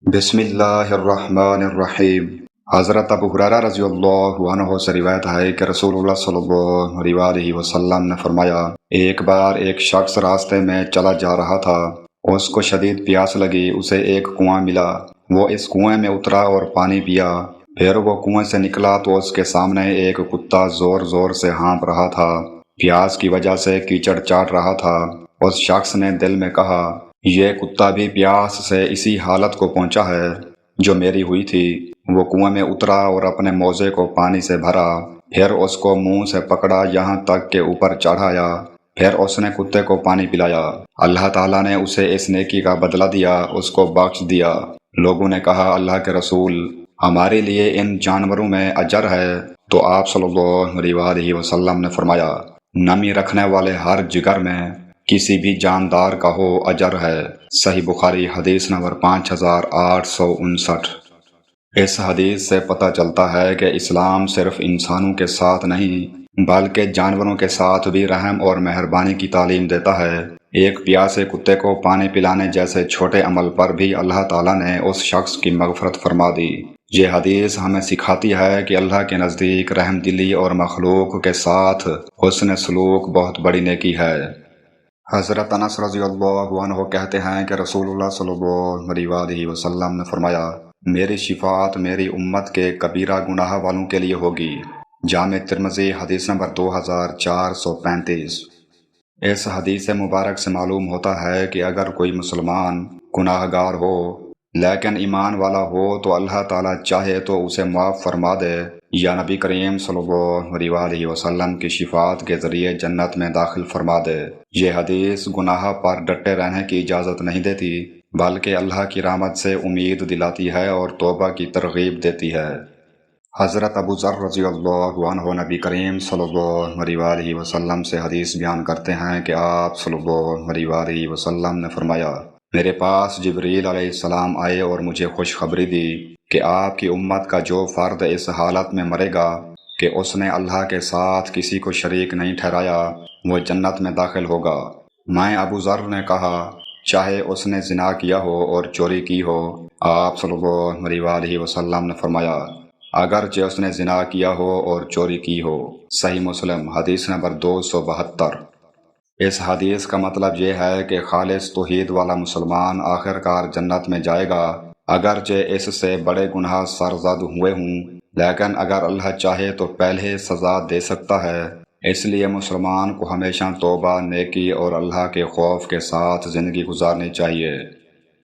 بسم اللہ الرحمن الرحیم۔ حضرت ابو ہریرہ رضی اللہ عنہ سے روایت ہے کہ رسول اللہ صلی اللہ علیہ وسلم نے فرمایا، ایک بار ایک شخص راستے میں چلا جا رہا تھا، اس کو شدید پیاس لگی، اسے ایک کنواں ملا، وہ اس کنویں میں اترا اور پانی پیا، پھر وہ کنویں سے نکلا تو اس کے سامنے ایک کتا زور زور سے ہانپ رہا تھا، پیاس کی وجہ سے کیچڑ چاٹ رہا تھا۔ اس شخص نے دل میں کہا، یہ کتا بھی پیاس سے اسی حالت کو پہنچا ہے جو میری ہوئی تھی۔ وہ کنویں میں اترا اور اپنے موزے کو پانی سے بھرا، پھر اس کو منہ سے پکڑا یہاں تک کہ اوپر چڑھایا، پھر اس نے کتے کو پانی پلایا۔ اللہ تعالیٰ نے اسے اس نیکی کا بدلہ دیا، اس کو بخش دیا۔ لوگوں نے کہا، اللہ کے رسول، ہمارے لیے ان جانوروں میں اجر ہے؟ تو آپ صلی اللہ علیہ وسلم نے فرمایا، نمی رکھنے والے ہر جگر میں کسی بھی جاندار کا ہو اجر ہے۔ صحیح بخاری حدیث نمبر 5859۔ اس حدیث سے پتہ چلتا ہے کہ اسلام صرف انسانوں کے ساتھ نہیں بلکہ جانوروں کے ساتھ بھی رحم اور مہربانی کی تعلیم دیتا ہے۔ ایک پیاسے کتے کو پانی پلانے جیسے چھوٹے عمل پر بھی اللہ تعالیٰ نے اس شخص کی مغفرت فرما دی۔ یہ حدیث ہمیں سکھاتی ہے کہ اللہ کے نزدیک رحم دلی اور مخلوق کے ساتھ حسن سلوک بہت بڑی نیکی ہے۔ حضرت انس رضی اللہ عنہ کہتے ہیں کہ رسول اللہ صلی اللہ علیہ وسلم نے فرمایا، میری شفاعت میری امت کے کبیرہ گناہ والوں کے لیے ہوگی۔ جامع ترمذی حدیث نمبر 2435۔ اس حدیث مبارک سے معلوم ہوتا ہے کہ اگر کوئی مسلمان گناہ گار ہو لیکن ایمان والا ہو تو اللہ تعالیٰ چاہے تو اسے معاف فرما دے یا نبی کریم صلی اللہ علیہ وسلم کی شفاعت کے ذریعے جنت میں داخل فرما دے۔ یہ حدیث گناہ پر ڈٹے رہنے کی اجازت نہیں دیتی بلکہ اللہ کی رحمت سے امید دلاتی ہے اور توبہ کی ترغیب دیتی ہے۔ حضرت ابو ذر رضی اللہ عنہ نبی کریم صلی اللہ علیہ وسلم سے حدیث بیان کرتے ہیں کہ آپ صلی اللہ علیہ وسلم نے فرمایا، میرے پاس جبریل علیہ السلام آئے اور مجھے خوشخبری دی کہ آپ کی امت کا جو فرد اس حالت میں مرے گا کہ اس نے اللہ کے ساتھ کسی کو شریک نہیں ٹھہرایا، وہ جنت میں داخل ہوگا۔ میں ابو ذر نے کہا، چاہے اس نے زنا کیا ہو اور چوری کی ہو؟ آپ صلی اللہ علیہ وسلم نے فرمایا، اگرچہ اس نے زنا کیا ہو اور چوری کی ہو۔ صحیح مسلم حدیث نمبر 272۔ اس حدیث کا مطلب یہ ہے کہ خالص توحید والا مسلمان آخر کار جنت میں جائے گا، اگرچہ اس سے بڑے گناہ سرزد ہوئے ہوں، لیکن اگر اللہ چاہے تو پہلے سزا دے سکتا ہے۔ اس لیے مسلمان کو ہمیشہ توبہ، نیکی اور اللہ کے خوف کے ساتھ زندگی گزارنی چاہیے۔